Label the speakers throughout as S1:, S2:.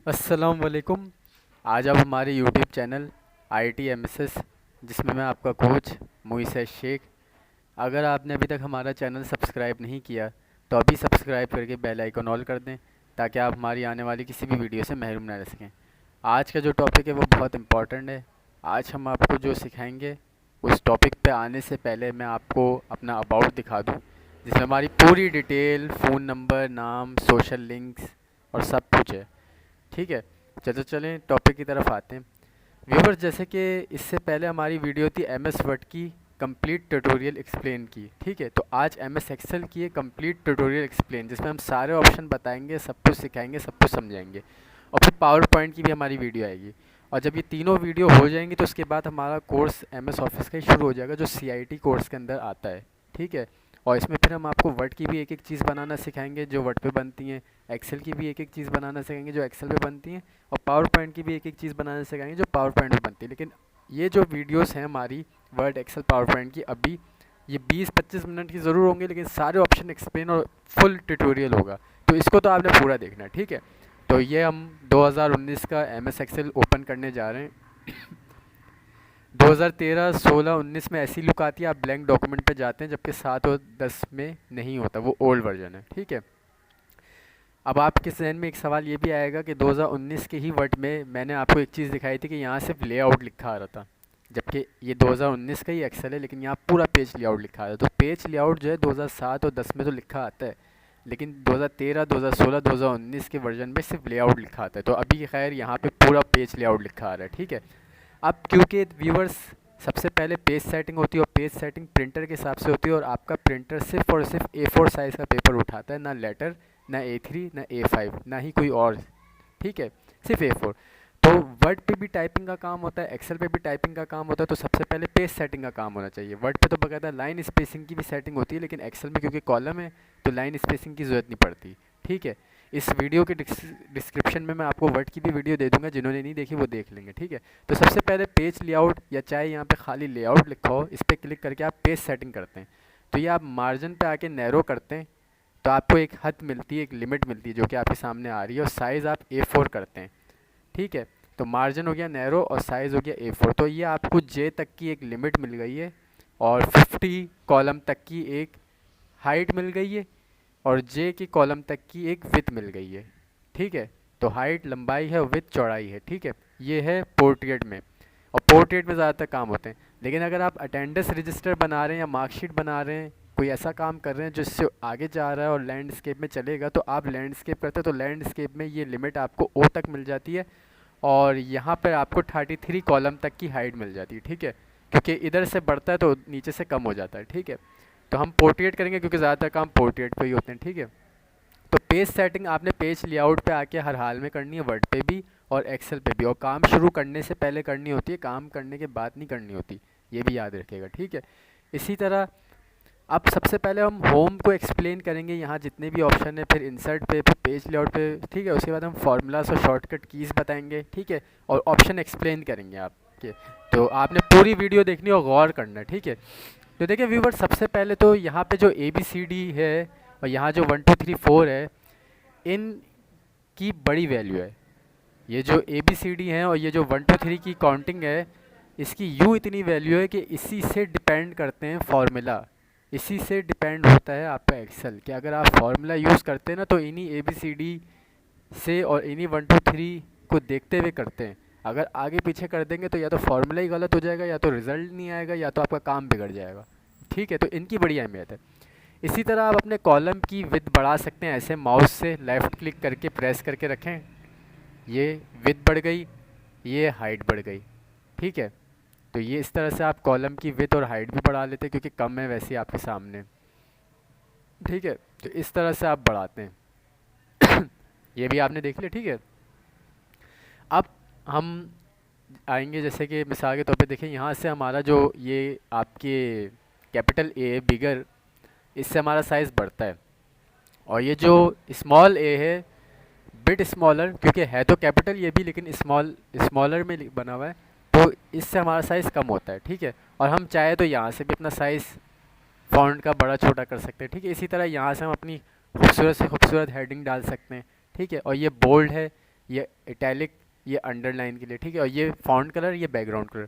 S1: अस्सलाम वालेकुम। आज आप हमारे यूट्यूब चैनल IIT MSS, जिसमें मैं आपका कोच मोइस शेख। अगर आपने अभी तक हमारा चैनल सब्सक्राइब नहीं किया तो अभी सब्सक्राइब करके बेल आइकन ऑल कर दें, ताकि आप हमारी आने वाली किसी भी वीडियो से महरूम ना रह सकें। आज का जो टॉपिक है वो बहुत इम्पोर्टेंट है। आज हम आपको जो सिखाएंगे, उस टॉपिक पे आने से पहले मैं आपको अपना अबाउट दिखा दूँ, जिसमें हमारी पूरी डिटेल, फ़ोन नंबर, नाम, सोशल लिंक्स और सब कुछ है। ठीक है, चलो चलें टॉपिक की तरफ आते हैं। व्यूवर्स, जैसे कि इससे पहले हमारी वीडियो थी MS वर्ड की कंप्लीट ट्यूटोरियल एक्सप्लेन की। ठीक है, तो आज MS एक्सेल की है कंप्लीट ट्यूटोरियल एक्सप्लेन, जिसमें हम सारे ऑप्शन बताएंगे, सब कुछ सिखाएंगे, सब कुछ समझाएंगे। और फिर पावर पॉइंट की भी हमारी वीडियो आएगी। और जब ये तीनों वीडियो हो जाएंगी तो उसके बाद हमारा कोर्स MS ऑफिस का ही शुरू हो जाएगा, जो CIT कोर्स के अंदर आता है। ठीक है, और इसमें फिर हम आपको वर्ड की भी एक एक चीज़ बनाना सिखाएंगे जो वर्ड पे बनती हैं, एक्सेल की भी एक एक चीज़ बनाना सिखाएंगे जो एक्सेल पे बनती हैं, और पावर पॉइंट की भी एक एक चीज़ बनाना सिखाएंगे जो पावर पॉइंट पे बनती है। लेकिन ये जो वीडियोस हैं हमारी वर्ड, एक्सेल, पावर पॉइंट की, अभी ये 20-25 मिनट की ज़रूर होंगे, लेकिन सारे ऑप्शन एक्सप्लेन और फुल ट्यूटोरियल होगा। तो इसको तो आपने पूरा देखना है। ठीक है, तो ये हम 2019 का MS एक्सेल ओपन करने जा रहे हैं। 2013, 16, 19 में ऐसी लुक आती है, आप ब्लैंक डॉक्यूमेंट पे जाते हैं, जबकि 7 और 10 में नहीं होता, वो ओल्ड वर्जन है। ठीक है, अब आपके जहन में एक सवाल ये भी आएगा कि 2019 के ही वर्ड में मैंने आपको एक चीज़ दिखाई थी कि यहाँ सिर्फ लेआउट लिखा आ रहा था, जबकि ये 2019 का ही एक्सेल है, लेकिन यहाँ पूरा पेज लेआउट लिखा आ रहा है। तो पेज लेआउट जो है 2007 और 10 में तो लिखा आता है, लेकिन 2013, 2016, 2019 के वर्जन में सिर्फ लेआउट लिखा आता है। तो अभी खैर यहाँ पे पूरा पेज लेआउट लिखा आ रहा है। ठीक है, अब क्योंकि व्यूवर्स, सबसे पहले पेज सेटिंग होती है, और पेज सेटिंग प्रिंटर के हिसाब से होती है, और आपका प्रिंटर सिर्फ और सिर्फ A4 साइज़ का पेपर उठाता है, ना लेटर, ना A3, ना A5, ना ही कोई और। ठीक है, सिर्फ A4। तो वर्ड पे भी टाइपिंग का काम होता है, एक्सेल पे भी टाइपिंग का काम होता है, तो सबसे पहले पेज सेटिंग का काम होना चाहिए। वर्ड पे तो बकायदा लाइन स्पेसिंग की भी सेटिंग होती है, लेकिन एक्सेल में क्योंकि कॉलम है तो लाइन स्पेसिंग की ज़रूरत नहीं पड़ती। ठीक है, इस वीडियो के डिस्क्रिप्शन में मैं आपको वर्ड की भी वीडियो दे दूंगा, जिन्होंने नहीं देखी वो देख लेंगे। ठीक है, तो सबसे पहले पेज लेआउट, या चाहे यहाँ पे खाली लेआउट लिखा हो, इस पर क्लिक करके आप पेज सेटिंग करते हैं। तो ये आप मार्जिन पे आके नैरो करते हैं, तो आपको एक हद मिलती है, एक लिमिट मिलती है, जो कि आपके सामने आ रही है, और साइज़ आप A4 करते हैं। ठीक है, तो मार्जिन हो गया नैरो और साइज़ हो गया A4। तो ये आपको J तक की एक लिमिट मिल गई है, और 50 कॉलम तक की एक हाइट मिल गई है, और J की कॉलम तक की एक विथ मिल गई है। ठीक है, तो हाइट लंबाई है, विथ चौड़ाई है। ठीक है, ये है पोर्ट्रेट में, और पोर्ट्रेट में ज़्यादातर काम होते हैं। लेकिन अगर आप अटेंडेंस रजिस्टर बना रहे हैं या मार्कशीट बना रहे हैं, कोई ऐसा काम कर रहे हैं जो इससे आगे जा रहा है और लैंडस्केप में चलेगा, तो आप लैंडस्केप करते हैं, तो लैंडस्केप में ये लिमिट आपको O तक मिल जाती है, और यहाँ पर आपको 33 कॉलम तक की हाइट मिल जाती है। ठीक है, क्योंकि इधर से बढ़ता है तो नीचे से कम हो जाता है। ठीक है, तो हम पोर्ट्रेट करेंगे क्योंकि ज़्यादातर काम पोर्ट्रेट पे ही होते हैं। ठीक है, तो पेज सेटिंग आपने पेज लेआउट पे आके हर हाल में करनी है, वर्ड पे भी और एक्सेल पे भी, और काम शुरू करने से पहले करनी होती है, काम करने के बाद नहीं करनी होती, ये भी याद रखिएगा। ठीक है, इसी तरह अब सबसे पहले हम होम को एक्सप्लेन करेंगे, यहाँ जितने भी ऑप्शन है, फिर इंसर्ट पे, फिर पेज लेआउट पे। ठीक है, उसके बाद हम फार्मूलास और शॉर्टकट कीज़ बताएंगे। ठीक है, और ऑप्शन एक्सप्लेन करेंगे आपके। तो आपने पूरी वीडियो देखनी और गौर करना है। ठीक है, तो देखिए व्यूवर, सबसे पहले तो यहाँ पे जो ABCD है, और यहाँ जो 1 2 3 4 है, इन की बड़ी वैल्यू है। ये जो ABCD हैं और ये जो 1 2 3 की काउंटिंग है, इसकी यूँ इतनी वैल्यू है कि इसी से डिपेंड करते हैं फार्मूला, इसी से डिपेंड होता है आपका एक्सेल, कि अगर आप फार्मूला यूज़ करते हैं ना, तो इन्हीं ABCD से और इन्हीं 1 2 3 को देखते हुए करते हैं। अगर आगे पीछे कर देंगे तो या तो फार्मूला ही गलत हो जाएगा, या तो रिज़ल्ट नहीं आएगा, या तो आपका काम बिगड़ जाएगा। ठीक है, तो इनकी बड़ी अहमियत है। इसी तरह आप अपने कॉलम की विड्थ बढ़ा सकते हैं, ऐसे माउस से लेफ़्ट क्लिक करके प्रेस करके रखें, ये विड्थ बढ़ गई, ये हाइट बढ़ गई। ठीक है, तो ये इस तरह से आप कॉलम की विड्थ और हाइट भी बढ़ा लेते हैं, क्योंकि कम है वैसे ही आपके सामने। ठीक है, तो इस तरह से आप बढ़ाते हैं। ये भी आपने देख लिया। ठीक है, अब हम आएंगे, जैसे कि मिसाल के तौर पे देखें, यहाँ से हमारा जो ये आपके कैपिटल A बिगर, इससे हमारा साइज़ बढ़ता है, और ये जो स्मॉल a है, बिट स्मॉलर, क्योंकि है तो कैपिटल ये भी, लेकिन स्मॉलर में बना हुआ है, तो इससे हमारा साइज़ कम होता है। ठीक है, और हम चाहे तो यहाँ से भी अपना साइज़ फ़ॉन्ट का बड़ा छोटा कर सकते हैं। ठीक है, इसी तरह यहाँ से हम अपनी खूबसूरत से खूबसूरत हेडिंग डाल सकते हैं। ठीक है, और ये बोल्ड है, ये इटैलिक, ये अंडरलाइन के लिए, ठीक है, और ये फॉन्ट कलर, ये बैकग्राउंड कलर।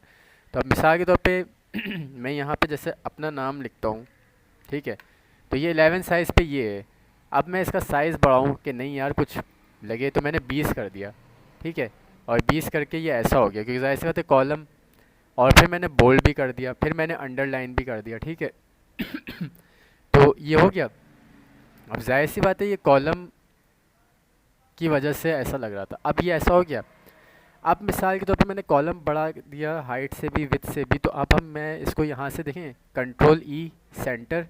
S1: तो अब मिसाल के तौर पे मैं यहाँ पे जैसे अपना नाम लिखता हूँ, ठीक है, तो ये 11 साइज़ पे ये है। अब मैं इसका साइज़ बढ़ाऊँ कि नहीं यार कुछ लगे, तो मैंने 20 कर दिया, ठीक है, और 20 करके ये ऐसा हो गया, क्योंकि ज़ाहिर सी बात है कॉलम, और फिर मैंने बोल्ड भी कर दिया, फिर मैंने अंडरलाइन भी कर दिया, ठीक है। तो ये हो गया। अब जाहिर सी बात है ये कॉलम की वजह से ऐसा लग रहा था, अब ये ऐसा हो गया। अब मिसाल के तौर पे मैंने कॉलम बढ़ा दिया हाइट से भी विड्थ से भी, तो अब हम मैं इसको यहाँ से देखें, control E centre,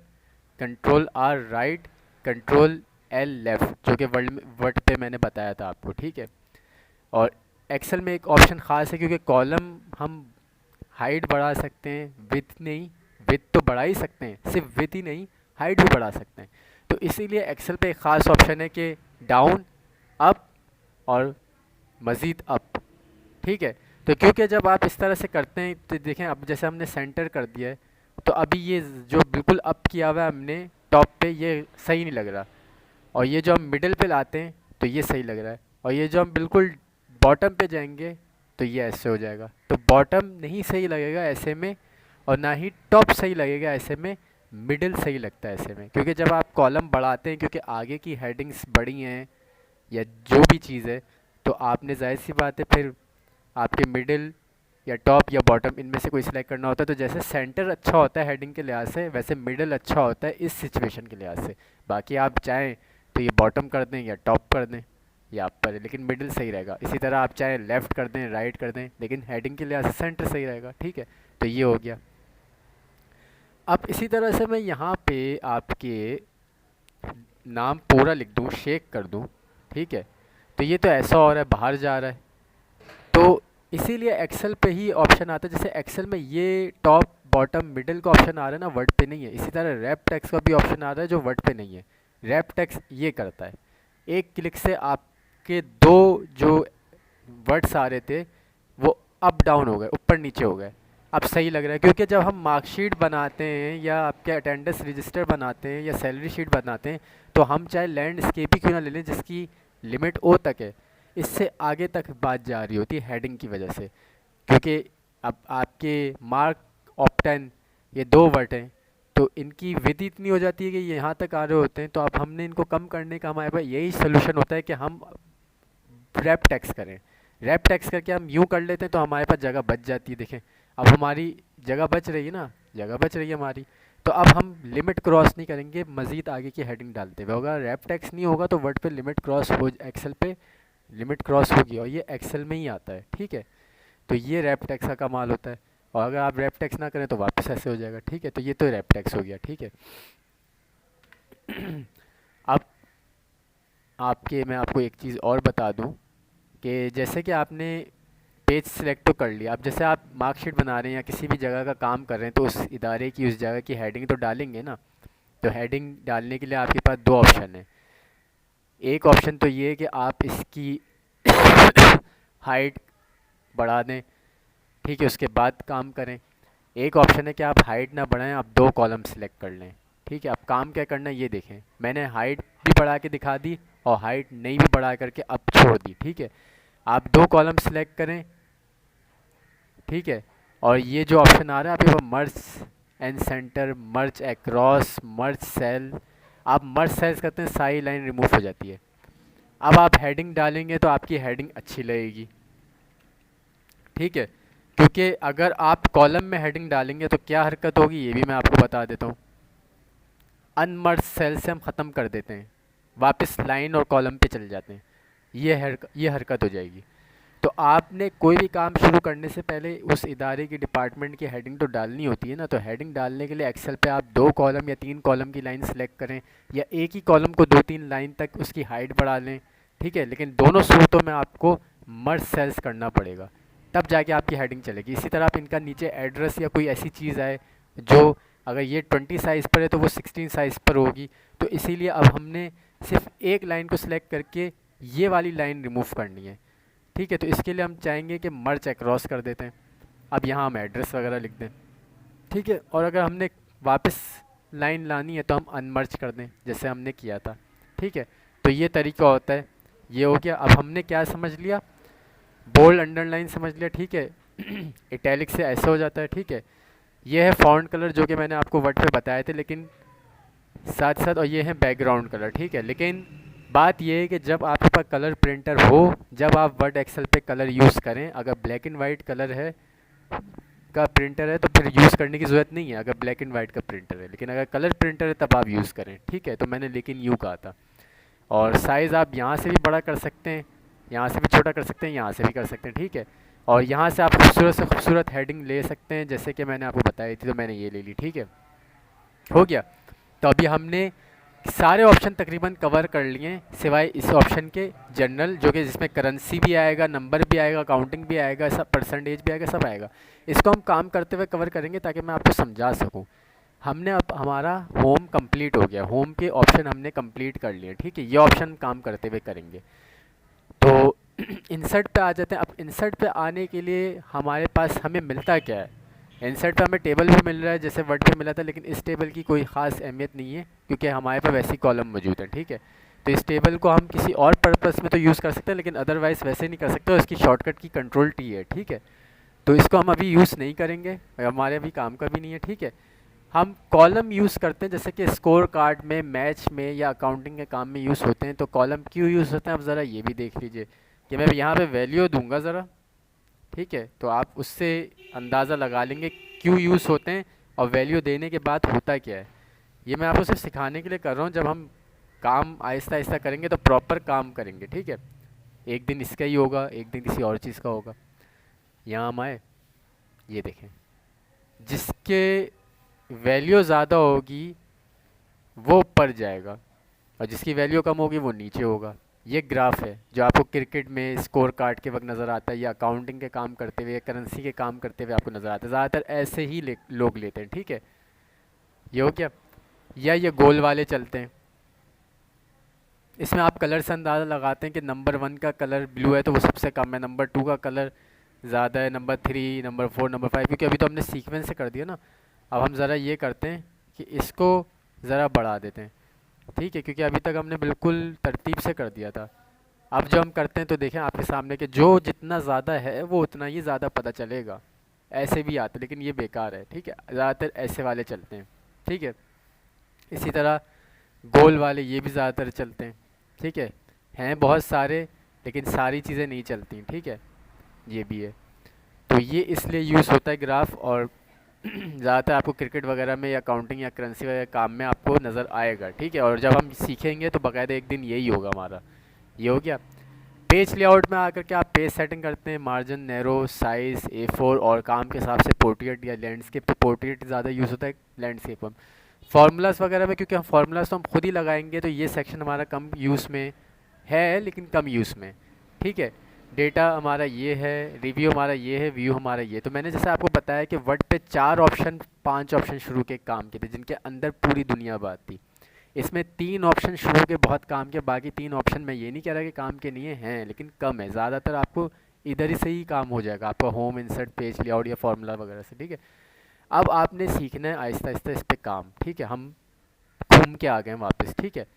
S1: control R right, control L left, जो कि वर्ड पे मैंने बताया था आपको, ठीक है। और एक्सेल में एक ऑप्शन ख़ास है, क्योंकि कॉलम हम हाइट बढ़ा सकते हैं, विड्थ नहीं, विड्थ तो बढ़ा ही सकते हैं, सिर्फ विड्थ ही नहीं, हाइट भी बढ़ा सकते हैं। तो इसीलिए एक्सेल पे एक ख़ास ऑप्शन है कि डाउन, अप और मज़ीद अप, ठीक है। तो क्योंकि जब आप इस तरह से करते हैं तो देखें, अब जैसे हमने सेंटर कर दिया है, तो अभी ये जो बिल्कुल अप किया हुआ है हमने टॉप पे, ये सही नहीं लग रहा, और ये जो हम मिडिल पे लाते हैं तो ये सही लग रहा है, और ये जो हम बिल्कुल बॉटम पे जाएंगे तो ये ऐसे हो जाएगा। तो बॉटम नहीं सही लगेगा ऐसे में, और ना ही टॉप सही लगेगा ऐसे में, मिडिल सही लगता है ऐसे में। क्योंकि जब आप कॉलम बढ़ाते हैं, क्योंकि आगे की हेडिंग्स बड़ी हैं या जो भी चीज़ है, तो आपने जाहिर सी बात है फिर आपके मिडिल या टॉप या बॉटम इनमें से कोई सिलेक्ट करना होता है। तो जैसे सेंटर अच्छा होता है हेडिंग के लिहाज से, वैसे मिडिल अच्छा होता है इस सिचुएशन के लिहाज से। बाकी आप चाहें तो ये बॉटम कर दें या टॉप कर दें या आप पर, लेकिन मिडिल सही रहेगा। इसी तरह आप चाहें लेफ़्ट कर दें, राइट कर दें, लेकिन हेडिंग के लिहाज से सेंटर सही रहेगा, ठीक है। तो ये हो गया। अब इसी तरह से मैं यहाँ पे आपके नाम पूरा लिख दूँ, शेक कर दूँ, ठीक है, तो ये तो ऐसा हो रहा है, बाहर जा रहा है। तो इसीलिए एक्सेल पे ही ऑप्शन आता है, जैसे एक्सेल में ये टॉप बॉटम मिडिल का ऑप्शन आ रहा है ना, वर्ड पे नहीं है। इसी तरह रैप टेक्स्ट का भी ऑप्शन आ रहा है जो वर्ड पे नहीं है। रैप टेक्स्ट ये करता है, एक क्लिक से आपके दो जो वर्ड्स आ रहे थे वो अप डाउन हो गए, ऊपर नीचे हो गए। अब सही लग रहा है, क्योंकि जब हम मार्कशीट बनाते हैं या आपके अटेंडेंस रजिस्टर बनाते हैं या सैलरी शीट बनाते हैं, तो हम चाहे लैंडस्केप ही क्यों ना ले लें जिसकी लिमिट ओ तक है, इससे आगे तक बात जा रही होती है हेडिंग की वजह से। क्योंकि अब आपके मार्क ऑफ 10 ये दो वर्ड हैं, तो इनकी विधि इतनी हो जाती है कि ये यहाँ तक आ रहे होते हैं। तो अब हमने इनको कम करने का हमारे पास यही सोल्यूशन होता है कि हम रैप टेक्स्ट करें। रैप टेक्स्ट करके हम यूँ कर लेते हैं तो हमारे पास जगह बच जाती है। देखें अब हमारी जगह बच रही है ना, जगह बच रही है हमारी। तो अब हम लिमिट क्रॉस नहीं करेंगे, मज़ीद आगे की हेडिंग डालते हुए। होगा रैप टेक्स्ट नहीं होगा तो वर्ड पे लिमिट क्रॉस हो, एक्सेल पे लिमिट क्रॉस होगी, और ये एक्सेल में ही आता है, ठीक है। तो ये रैप टेक्स्ट का कमाल होता है। और अगर आप रैप टेक्स्ट ना करें तो वापस ऐसे हो जाएगा, ठीक है। तो ये तो रैप टेक्स्ट हो गया, ठीक है। अब मैं आपको एक चीज़ और बता दूं कि जैसे कि आपने पेज सिलेक्ट तो कर लिया, अब जैसे आप मार्कशीट बना रहे हैं या किसी भी जगह का काम कर रहे हैं, तो उस इदारे की उस जगह की हेडिंग तो डालेंगे ना। तो हेडिंग डालने के लिए आपके पास दो ऑप्शन है। एक ऑप्शन तो ये है कि आप इसकी हाइट बढ़ा दें, ठीक है, उसके बाद काम करें। एक ऑप्शन है कि आप हाइट ना बढ़ाएं, आप दो कॉलम सेलेक्ट कर लें, ठीक है। आप काम क्या करना है ये देखें, मैंने हाइट भी बढ़ा के दिखा दी और हाइट नहीं भी बढ़ा करके अब छोड़ दी, ठीक है। आप दो कॉलम सेलेक्ट करें, ठीक है, और ये जो ऑप्शन आ रहा है आपके पास merge and center, merge across, merge sale, आप मर्ज सेल्स करते हैं सारी लाइन रिमूव हो जाती है। अब आप हेडिंग डालेंगे तो आपकी हेडिंग अच्छी लगेगी, ठीक है। क्योंकि अगर आप कॉलम में हेडिंग डालेंगे तो क्या हरकत होगी ये भी मैं आपको बता देता हूँ। अनमर्ज सेल से हम ख़त्म कर देते हैं, वापस लाइन और कॉलम पे चले जाते हैं, ये हरकत हो जाएगी। तो आपने कोई भी काम शुरू करने से पहले उस इदारे की डिपार्टमेंट की हेडिंग तो डालनी होती है ना। तो हेडिंग डालने के लिए एक्सेल पे आप दो कॉलम या तीन कॉलम की लाइन सेलेक्ट करें, या एक ही कॉलम को दो तीन लाइन तक उसकी हाइट बढ़ा लें, ठीक है। लेकिन दोनों सूरतों में आपको मर्ज सेल्स करना पड़ेगा, तब जाके आपकी हेडिंग चलेगी। इसी तरह आप इनका नीचे एड्रेस या कोई ऐसी चीज़ आए जो अगर ये 20 साइज़ पर है तो वो 16 साइज़ पर होगी। तो इसीलिए अब हमने सिर्फ एक लाइन को सिलेक्ट करके ये वाली लाइन रिमूव करनी है, ठीक है। तो इसके लिए हम चाहेंगे कि मर्ज अक्रॉस कर देते हैं। अब यहाँ हम एड्रेस वगैरह लिख दें, ठीक है। और अगर हमने वापस लाइन लानी है तो हम अनमर्ज कर दें जैसे हमने किया था, ठीक है। तो ये तरीका होता है। ये हो गया। अब हमने क्या समझ लिया, बोल्ड अंडरलाइन समझ लिया, ठीक है। इटैलिक से ऐसे हो जाता है, ठीक है। ये है फॉन्ट कलर जो कि मैंने आपको वर्ड पे बताए थे, लेकिन साथ साथ, और ये है बैकग्राउंड कलर, ठीक है। लेकिन बात ये है कि जब आपके पास कलर प्रिंटर हो, जब आप वर्ड एक्सेल पे कलर यूज़ करें, अगर ब्लैक एंड वाइट कलर है का प्रिंटर है तो फिर यूज़ करने की ज़रूरत नहीं है, अगर ब्लैक एंड वाइट का प्रिंटर है। लेकिन अगर कलर प्रिंटर है तब आप यूज़ करें, ठीक है। तो मैंने लेकिन यूँ कहा था। और साइज़ आप यहाँ से भी बड़ा कर सकते हैं, यहाँ से भी छोटा कर सकते हैं, यहाँ से भी कर सकते हैं, ठीक है। और यहाँ से आप खूबसूरत से खूबसूरत हेडिंग ले सकते हैं, जैसे कि मैंने आपको बताई थी, तो मैंने ये ले ली, ठीक है। हो गया। तो अभी हमने सारे ऑप्शन तकरीबन कवर कर लिए हैं, सिवाय इस ऑप्शन के जनरल, जो कि जिसमें करेंसी भी आएगा, नंबर भी आएगा, काउंटिंग भी आएगा, सब परसेंटेज भी आएगा, सब आएगा। इसको हम काम करते हुए कवर करेंगे ताकि मैं आपको समझा सकूं। हमने अब हमारा होम कंप्लीट हो गया, होम के ऑप्शन हमने कंप्लीट कर लिए, ठीक है। ये ऑप्शन काम करते हुए करेंगे। तो इंसर्ट पे आ जाते हैं। अब इंसर्ट पे आने के लिए हमारे पास हमें मिलता क्या है, इंसर्ट पे हमें टेबल भी मिल रहा है जैसे वर्ड पे मिला था, लेकिन इस टेबल की कोई ख़ास अहमियत नहीं है क्योंकि हमारे पास वैसी कॉलम मौजूद है, ठीक है। तो इस टेबल को हम किसी और पर्पस में तो यूज़ कर सकते हैं, लेकिन अदरवाइज़ वैसे नहीं कर सकते, और इसकी शॉर्टकट की कंट्रोल टी है, ठीक है। तो इसको हम अभी यूज़ नहीं करेंगे, हमारे अभी काम का भी नहीं है, ठीक है। हम कॉलम यूज़ करते हैं, जैसे कि स्कोर कार्ड में, मैच में, या अकाउंटिंग के काम में यूज़ होते हैं। तो कॉलम क्यों यूज़ होते हैं, अब ज़रा ये भी देख लीजिए कि मैं यहाँ पे वैल्यू दूंगा ज़रा, ठीक है। तो आप उससे अंदाज़ा लगा लेंगे क्यों यूज़ होते हैं और वैल्यू देने के बाद होता क्या है। ये मैं आपको सिर्फ सिखाने के लिए कर रहा हूँ, जब हम काम आहिस्ता आहिस्ता करेंगे तो प्रॉपर काम करेंगे, ठीक है। एक दिन इसका ही होगा, एक दिन किसी और चीज़ का होगा। यहाँ हम आए, ये देखें, जिसके वैल्यू ज़्यादा होगी वो ऊपर जाएगा, और जिसकी वैल्यू कम होगी वो नीचे होगा। ये ग्राफ है जो आपको क्रिकेट में स्कोर कार्ड के वक्त नज़र आता है, या अकाउंटिंग के काम करते हुए, या करेंसी के काम करते हुए आपको नज़र आता है। ज़्यादातर ऐसे ही लोग लेते हैं, ठीक है। ये हो गया। या ये गोल वाले चलते हैं, इसमें आप कलर से अंदाज़ा लगाते हैं कि नंबर 1 का कलर ब्लू है तो वो सबसे कम है, नंबर 2 का कलर ज़्यादा है, नंबर 3, नंबर 4, नंबर 5, क्योंकि अभी तो हमने सीक्वेंस से कर दिया ना। अब हम ज़रा ये करते हैं कि इसको ज़रा बढ़ा देते हैं, ठीक है, क्योंकि अभी तक हमने बिल्कुल तरतीब से कर दिया था। अब जो हम करते हैं तो देखें आपके सामने कि जो जितना ज़्यादा है वो उतना ही ज़्यादा पता चलेगा। ऐसे भी आते लेकिन ये बेकार है, ठीक है। ज़्यादातर ऐसे वाले चलते हैं, ठीक है। इसी तरह गोल वाले ये भी ज़्यादातर चलते हैं, ठीक है। हैं बहुत सारे, लेकिन सारी चीज़ें नहीं चलती, ठीक है। ये भी है। तो ये इसलिए यूज़ होता है ग्राफ, और ज़्यादातर आपको क्रिकेट वगैरह में, या अकाउंटिंग या करेंसी वगैरह काम में आपको नज़र आएगा, ठीक है। और जब हम सीखेंगे तो बाकायदा एक दिन यही होगा हमारा। ये हो गया। पेज लेआउट में आकर के आप पेज सेटिंग करते हैं, मार्जिन, नैरो, साइज़, A4, और काम के हिसाब से पोर्ट्रेट या लैंडस्केप। तो पोर्ट्रेट ज़्यादा यूज़ होता है लैंडस्केप में। फार्मूलाज वगैरह में, क्योंकि हम फार्मूलाज तो हम खुद ही लगाएंगे, तो ये सेक्शन हमारा कम यूज़ में है, लेकिन कम यूज़ में, ठीक है। डेटा हमारा ये है, रिव्यू हमारा ये है, व्यू हमारा ये। तो मैंने जैसे आपको बताया कि वर्ड पे 4 ऑप्शन, 5 ऑप्शन शुरू के काम के थे, जिनके अंदर पूरी दुनिया बात थी। इसमें 3 ऑप्शन शुरू के बहुत काम के, बाकी 3 ऑप्शन मैं ये नहीं कह रहा कि काम के नहीं हैं, लेकिन कम है। ज़्यादातर आपको इधर ही से ही काम हो जाएगा, आपका होम, इंसर्ट, पेज लेआउट या फार्मूला वगैरह से, ठीक है। अब आपने सीखना है आहिस्ता आहिस्ता इस पे काम, ठीक है। हम घूम के आ गए हैं वापस, ठीक है।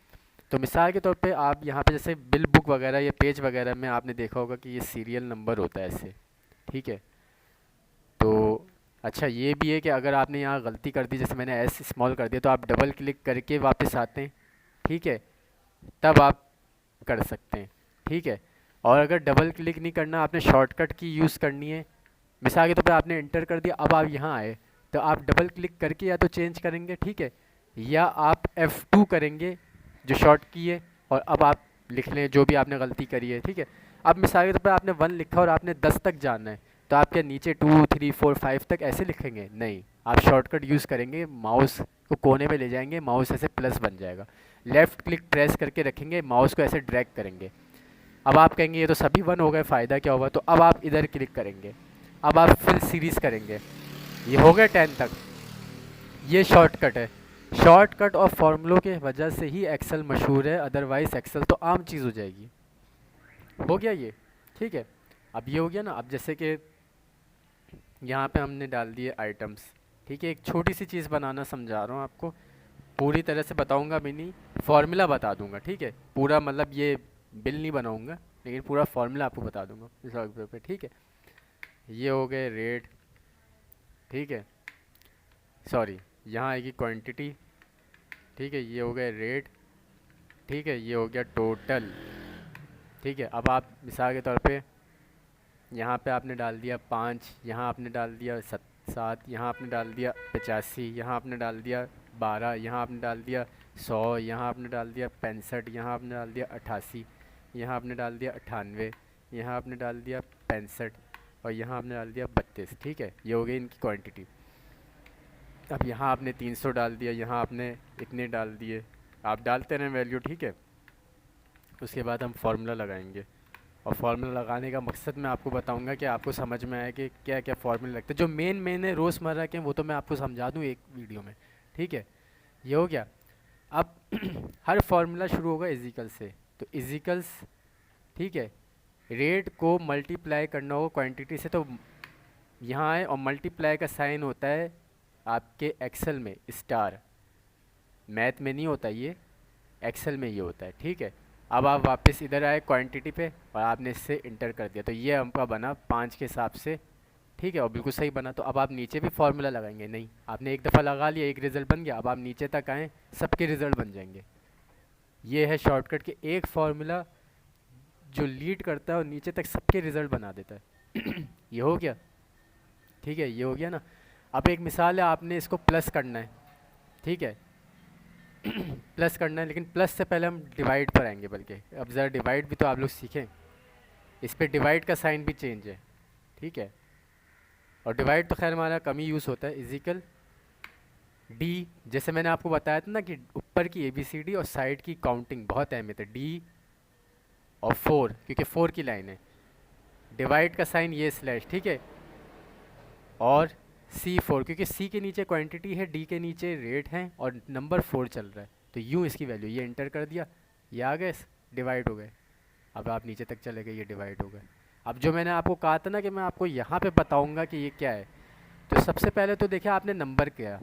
S1: तो मिसाल के तौर पे आप यहाँ पे जैसे बिल बुक वगैरह या पेज वगैरह में आपने देखा होगा कि ये सीरियल नंबर होता है ऐसे, ठीक है। तो अच्छा ये भी है कि अगर आपने यहाँ गलती कर दी, जैसे मैंने एस स्मॉल कर दिया, तो आप डबल क्लिक करके वापस आते हैं, ठीक है, तब आप कर सकते हैं, ठीक है। और अगर डबल क्लिक नहीं करना, आपने शॉर्टकट की यूज़ करनी है, मिसाल के तौर पे आपने इंटर कर दिया, अब आप यहाँ आए, तो आप डबल क्लिक करके या तो चेंज करेंगे, ठीक है, या आप F2 करेंगे जो शॉर्ट की है, और अब आप लिख लें जो भी आपने गलती करी है, ठीक है। अब मिसाल के तौर पे आपने 1 लिखा और आपने 10 तक जाना है, तो आप क्या नीचे 2, 3, 4, 5 तक ऐसे लिखेंगे? नहीं, आप शॉर्टकट यूज़ करेंगे, माउस को कोने पे ले जाएंगे, माउस ऐसे प्लस बन जाएगा, लेफ़्ट क्लिक प्रेस करके रखेंगे, माउस को ऐसे ड्रैग करेंगे। अब आप कहेंगे ये तो सभी 1 हो गए, फ़ायदा क्या हुआ? तो अब आप इधर क्लिक करेंगे, अब आप फिर सीरीज़ करेंगे, ये हो गए 10 तक। ये शॉर्टकट है। शॉर्टकट और फार्मूलों के वजह से ही एक्सेल मशहूर है, अदरवाइज़ एक्सेल तो आम चीज़ हो जाएगी। हो गया ये, ठीक है। अब ये हो गया ना। अब जैसे कि यहाँ पे हमने डाल दिए आइटम्स, ठीक है। एक छोटी सी चीज़ बनाना समझा रहा हूँ आपको, पूरी तरह से बताऊँगा भी नहीं, फार्मूला बता दूँगा, ठीक है। पूरा मतलब ये बिल नहीं बनाऊंगा, लेकिन पूरा फॉर्मूला आपको बता दूंगा इस पेपर पे, ठीक है। ये हो गए रेट, ठीक है, सॉरी यहाँ आएगी क्वांटिटी, ठीक है, ये हो गए रेट, ठीक है, ये हो गया टोटल, ठीक है। अब आप मिसाल के तौर पे यहाँ पे आपने डाल दिया 5, यहाँ आपने डाल दिया 7, यहाँ आपने डाल दिया 85, यहाँ आपने डाल दिया 12, यहाँ आपने डाल दिया 100, यहाँ आपने डाल दिया 65, यहाँ आपने डाल दिया 88, यहाँ आपने डाल दिया 98, यहाँ आपने डाल दिया 65 और यहाँ आपने डाल दिया 32, ठीक है। ये हो गई इनकी क्वांटिटी। अब यहाँ आपने 300 डाल दिया, यहाँ आपने इतने डाल दिए, आप डालते रहें वैल्यू, ठीक है। उसके बाद हम फार्मूला लगाएंगे, और फार्मूला लगाने का मकसद मैं आपको बताऊंगा कि आपको समझ में आए कि क्या क्या फार्मूले लगते हैं। जो मेन है रोज़मर्रा के, वो तो मैं आपको समझा दूँ एक वीडियो में, ठीक है। ये हो गया। अब हर फार्मूला शुरू होगा इजिकल से, तो इजिकल्स, ठीक है, रेट को मल्टीप्लाई करना होगा क्वांटिटी से, तो यहाँ आए और मल्टीप्लाई का साइन होता है आपके एक्सेल में स्टार, मैथ में नहीं होता ये, एक्सेल में ये होता है, ठीक है। अब आप वापस इधर आए क्वांटिटी पे और आपने इससे इंटर कर दिया, तो ये आपका बना 5 के हिसाब से, ठीक है, और बिल्कुल सही बना। तो अब आप नीचे भी फार्मूला लगाएंगे, नहीं, आपने एक दफ़ा लगा लिया, एक रिज़ल्ट बन गया, अब आप नीचे तक आएँ, सबके रिज़ल्ट बन जाएंगे। ये है शॉर्टकट के एक फार्मूला जो लीड करता है और नीचे तक सबके रिज़ल्ट बना देता है। ये हो गया, ठीक है, ये हो गया ना। अब एक मिसाल है, आपने इसको प्लस करना है, ठीक है, प्लस करना है, लेकिन प्लस से पहले हम डिवाइड पर आएंगे, बल्कि अब ज़रा डिवाइड भी तो आप लोग सीखें। इस पर डिवाइड का साइन भी चेंज है, ठीक है, और डिवाइड तो खैर हमारा कम ही यूज़ होता है। इजिकल डी, जैसे मैंने आपको बताया था ना कि ऊपर की ABCD और साइड की काउंटिंग बहुत अहमियत है, डी और 4, क्योंकि 4 की लाइन है, डिवाइड का साइन ये स्लैश, ठीक है, और C4, क्योंकि C के नीचे क्वांटिटी है, D के नीचे रेट है और नंबर 4 चल रहा है, तो यूँ इसकी वैल्यू, ये इंटर कर दिया, ये आ गए, डिवाइड हो गए। अब आप नीचे तक चले गए, ये डिवाइड हो गए। अब जो मैंने आपको कहा था ना कि मैं आपको यहाँ पे बताऊँगा कि ये क्या है, तो सबसे पहले तो देखिए आपने नंबर किया,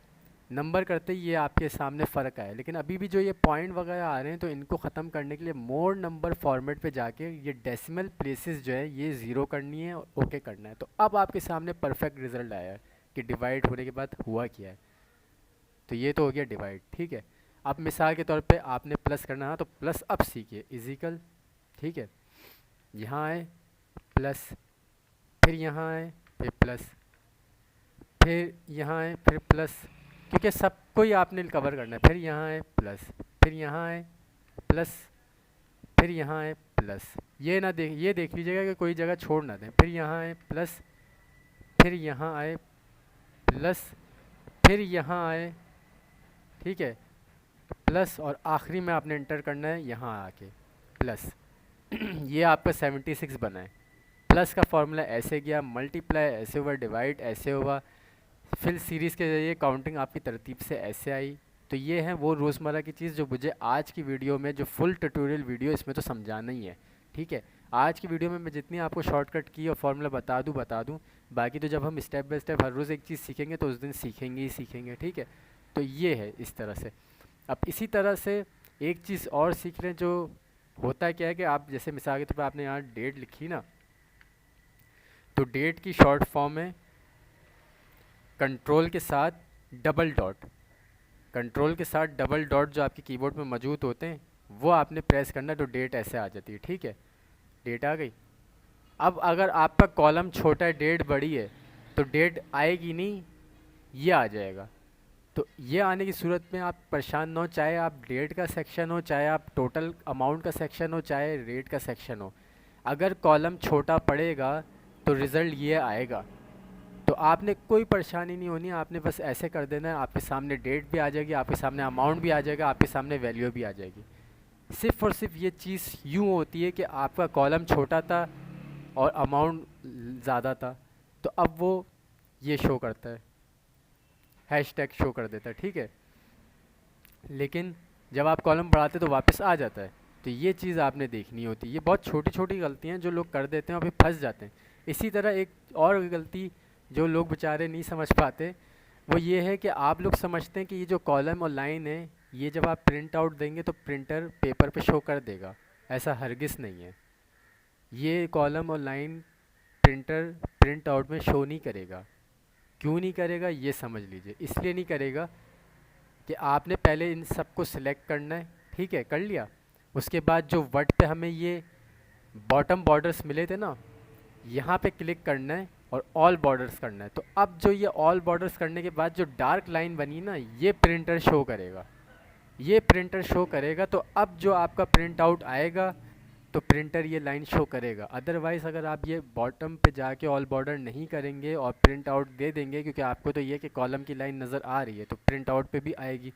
S1: नंबर करते ही ये आपके सामने फ़र्क आया, लेकिन अभी भी जो ये पॉइंट वगैरह आ रहे हैं, तो इनको ख़त्म करने के लिए मोर नंबर फॉर्मेट पे जाके ये डेसिमल प्लेसेस जो है ये ज़ीरो करनी है और ओके करना है। तो अब आपके सामने परफेक्ट रिजल्ट आया है कि डिवाइड होने के बाद हुआ क्या है। तो ये तो हो गया डिवाइड, ठीक है। अब मिसाल के तौर पे आपने प्लस करना है, तो प्लस अब सीखिए, इजिकल, ठीक है, यहाँ आए प्लस, फिर यहाँ आए, फिर प्लस, फिर यहाँ आए, फिर प्लस, क्योंकि सबको ही आपने कवर करना है। फिर यहाँ आए प्लस, फिर यहाँ आए प्लस, फिर यहाँ आए प्लस, ये ना देख, ये देख लीजिएगा कि कोई जगह छोड़ ना दें। फिर यहाँ आए प्लस, फिर यहाँ आए प्लस, फिर यहाँ आए, ठीक है, प्लस, और आखिरी में आपने इंटर करना है यहाँ आके प्लस। ये आपका 76 बना है। प्लस का फॉर्मूला ऐसे गया, मल्टीप्लाई ऐसे हुआ, डिवाइड ऐसे हुआ, फिर सीरीज़ के ज़रिए काउंटिंग आपकी तरतीब से ऐसे आई। तो ये है वो रोज़मर्रा की चीज़ जो मुझे आज की वीडियो में, जो फुल ट्यूटोरियल वीडियो, इसमें तो समझाना ही है, ठीक है। आज की वीडियो में मैं जितनी आपको शॉर्टकट की और फार्मूला बता दूँ, बाकी तो जब हम स्टेप बाय स्टेप हर रोज़ एक चीज़ सीखेंगे तो उस दिन सीखेंगे ही सीखेंगे, ठीक है। तो ये है इस तरह से। अब इसी तरह से एक चीज़ और सीख लें, जो होता है क्या है कि आप जैसे मिसाल के तौर पर आपने यहाँ डेट लिखी ना, तो डेट की शॉर्ट फॉर्म है कंट्रोल के साथ डबल डॉट, कंट्रोल के साथ डबल डॉट जो आपके कीबोर्ड में मौजूद होते हैं वो आपने प्रेस करना, तो डेट ऐसे आ जाती है, ठीक है, डेट आ गई। अब अगर आपका कॉलम छोटा है, डेट बड़ी है, तो डेट आएगी नहीं, ये आ जाएगा। तो ये आने की सूरत में आप परेशान ना हो, चाहे आप डेट का सेक्शन हो, चाहे आप टोटल अमाउंट का सेक्शन हो, चाहे रेट का सेक्शन हो, अगर कॉलम छोटा पड़ेगा तो रिज़ल्ट ये आएगा। तो आपने कोई परेशानी नहीं होनी, आपने बस ऐसे कर देना है, आपके सामने डेट भी आ जाएगी, आपके सामने अमाउंट भी आ जाएगा, आपके सामने वैल्यू भी आ जाएगी। सिर्फ़ और सिर्फ ये चीज़ यूँ होती है कि आपका कॉलम छोटा था और अमाउंट ज़्यादा था, तो अब वो ये शो करता है, हैशटैग शो कर देता है, ठीक है। लेकिन जब आप कॉलम बढ़ाते तो वापस आ जाता है। तो ये चीज़ आपने देखनी होती है। ये बहुत छोटी छोटी गलतियाँ जो लोग कर देते हैं और फिर फंस जाते हैं। इसी तरह एक और गलती जो लोग बेचारे नहीं समझ पाते, वो ये है कि आप लोग समझते हैं कि ये जो कॉलम और लाइन है, ये जब आप प्रिंट आउट देंगे तो प्रिंटर पेपर पे शो कर देगा, ऐसा हरगिज़ नहीं है। ये कॉलम और लाइन प्रिंटर प्रिंट आउट में शो नहीं करेगा। क्यों नहीं करेगा ये समझ लीजिए। इसलिए नहीं करेगा कि आपने पहले इन सबको सिलेक्ट करना है, ठीक है, कर लिया। उसके बाद जो वर्ड पे हमें ये बॉटम बॉर्डर्स मिले थे ना, यहाँ पे क्लिक करना है और ऑल बॉर्डर्स करना है। तो अब जो ये ऑल बॉर्डर्स करने के बाद जो डार्क लाइन बनी ना, ये प्रिंटर शो करेगा, ये प्रिंटर शो करेगा। तो अब जो आपका प्रिंट आउट आएगा तो प्रिंटर ये लाइन शो करेगा। अदरवाइज़ अगर आप ये बॉटम पे जाके ऑल बॉर्डर नहीं करेंगे और प्रिंट आउट दे देंगे, क्योंकि आपको तो ये कि कॉलम की लाइन नज़र आ रही है तो प्रिंट आउट पे भी आएगी,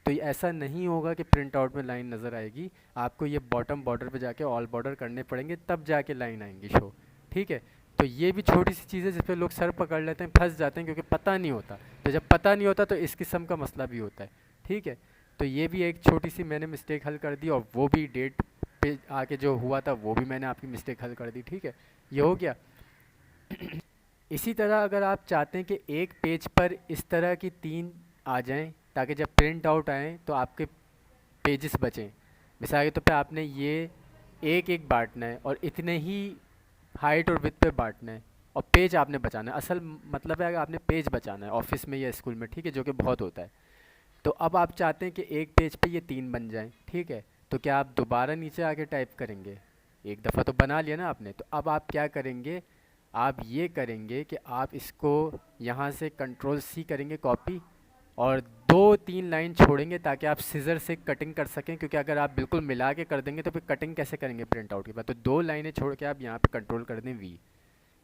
S1: तो ये ऐसा नहीं होगा कि प्रिंट आउट में लाइन नज़र आएगी। आपको ये बॉटम बॉर्डर पे जाके ऑल बॉर्डर करने पड़ेंगे, तब जाके लाइन आएंगी शो, ठीक है। तो ये भी छोटी सी चीज़ है जिस पे लोग सर पकड़ लेते हैं, फंस जाते हैं, क्योंकि पता नहीं होता। तो जब पता नहीं होता तो इस किस्म का मसला भी होता है, ठीक है। तो ये भी एक छोटी सी मैंने मिस्टेक हल कर दी, और वो भी डेट पे आके जो हुआ था वो भी मैंने आपकी मिस्टेक हल कर दी, ठीक है। ये हो गया। इसी तरह अगर आप चाहते हैं कि एक पेज पर इस तरह की 3 आ जाएं, ताकि जब प्रिंट आउट आएँ तो आपके पेजेस बचें। मिसाल के तौर पे आपने ये एक एक बांटना है और इतने ही हाइट और विड्थ पे बांटना है, और पेज आपने बचाना है। असल मतलब है कि आपने पेज बचाना है ऑफिस में या स्कूल में, ठीक है, जो कि बहुत होता है। तो अब आप चाहते हैं कि एक पेज पे ये 3 बन जाएं, ठीक है। तो क्या आप दोबारा नीचे आके टाइप करेंगे? एक दफ़ा तो बना लिया ना आपने, तो अब आप क्या करेंगे? आप ये करेंगे कि आप इसको यहाँ से कंट्रोल सी करेंगे कॉपी, और 2-3 लाइन छोड़ेंगे ताकि आप सीज़र से कटिंग कर सकें, क्योंकि अगर आप बिल्कुल मिला के कर देंगे तो फिर कटिंग कैसे करेंगे प्रिंट आउट के बाद। तो 2 लाइनें छोड़ के आप यहाँ पे कंट्रोल कर दें वी।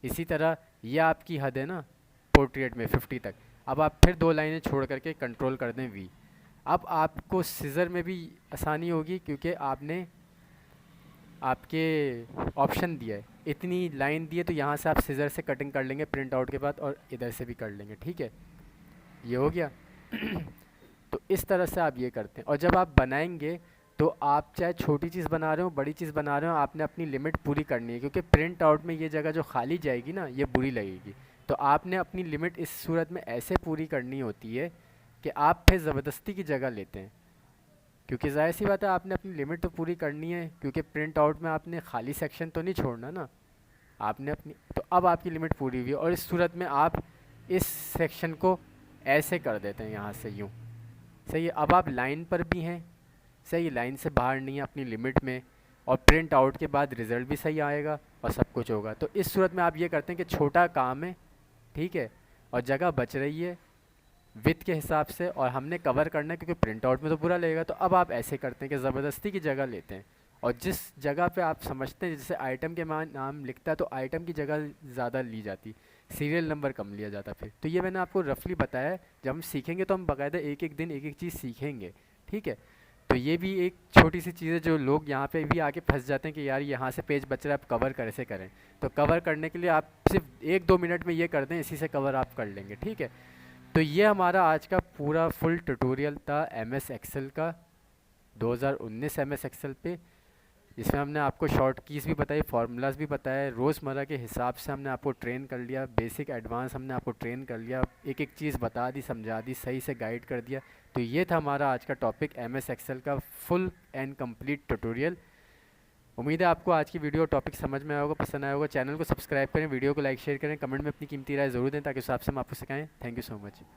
S1: इसी तरह ये आपकी हद है ना पोर्ट्रेट में 50 तक। अब आप फिर 2 लाइनें छोड़ करके कंट्रोल कर दें वी। अब आपको सीज़र में भी आसानी होगी, क्योंकि आपने आपके ऑप्शन दिया है, इतनी लाइन दी है, तो यहाँ से आप सीज़र से कटिंग कर लेंगे प्रिंट आउट के बाद, और इधर से भी कर लेंगे, ठीक है। ये हो गया। तो इस तरह से आप ये करते हैं। और जब आप बनाएंगे तो आप चाहे छोटी चीज़ बना रहे हो बड़ी चीज़ बना रहे हो, आपने अपनी लिमिट पूरी करनी है, क्योंकि प्रिंट आउट में ये जगह जो खाली जाएगी ना, ये बुरी लगेगी। तो आपने अपनी लिमिट इस सूरत में ऐसे पूरी करनी होती है कि आप फिर ज़बरदस्ती की जगह लेते हैं, क्योंकि ज़ाहिर सी बात है आपने अपनी लिमिट तो पूरी करनी है, क्योंकि प्रिंट आउट में आपने खाली सेक्शन तो नहीं छोड़ना ना आपने अपनी। तो अब आपकी लिमिट पूरी हुई है, और इस सूरत में आप इस सेक्शन को ऐसे कर देते हैं यहाँ से यूँ, सही है। अब आप लाइन पर भी हैं, सही, लाइन से बाहर नहीं है, अपनी लिमिट में, और प्रिंट आउट के बाद रिज़ल्ट भी सही आएगा और सब कुछ होगा। तो इस सूरत में आप ये करते हैं कि छोटा काम है, ठीक है, और जगह बच रही है विथ के हिसाब से, और हमने कवर करना है क्योंकि प्रिंट आउट में तो बुरा लगेगा। तो अब आप ऐसे करते हैं कि ज़बरदस्ती की जगह लेते हैं, और जिस जगह पे आप समझते हैं, जैसे आइटम के नाम लिखता है तो आइटम की जगह ज़्यादा ली जाती, सीरियल नंबर कम लिया जाता फिर। तो ये मैंने आपको रफली बताया है। जब हम सीखेंगे तो हम बाकायदा एक एक दिन एक एक चीज़ सीखेंगे, ठीक है। तो ये भी एक छोटी सी चीज़ है जो लोग यहाँ पे भी आके फंस जाते हैं कि यार यहाँ से पेज बच रहा है, आप कवर कैसे करें। तो कवर करने के लिए आप सिर्फ 1-2 मिनट में ये कर दें, इसी से कवर आप कर लेंगे, ठीक है। तो ये हमारा आज का पूरा फुल ट्यूटोरियल था MS एक्सेल का, 2019 MS एक्सेल पे, जिसमें हमने आपको शॉर्ट कीज़ भी बताई, फार्मूलाज भी बताए, रोज़मर्रा के हिसाब से हमने आपको ट्रेन कर लिया, बेसिक एडवांस हमने आपको ट्रेन कर लिया, एक एक चीज़ बता दी, समझा दी, सही से गाइड कर दिया। तो ये था हमारा आज का टॉपिक, MS एक्सेल का फुल एंड कंप्लीट ट्यूटोरियल। उम्मीद है आपको आज की वीडियो टॉपिक समझ में आया होगा, पसंद आया होगा। चैनल को सब्सक्राइब करें, वीडियो को लाइक शेयर करें, कमेंट में अपनी कीमती राय ज़रूर दें, ताकि उस हिसाब से हम आपको सिखाएं। Thank you so much.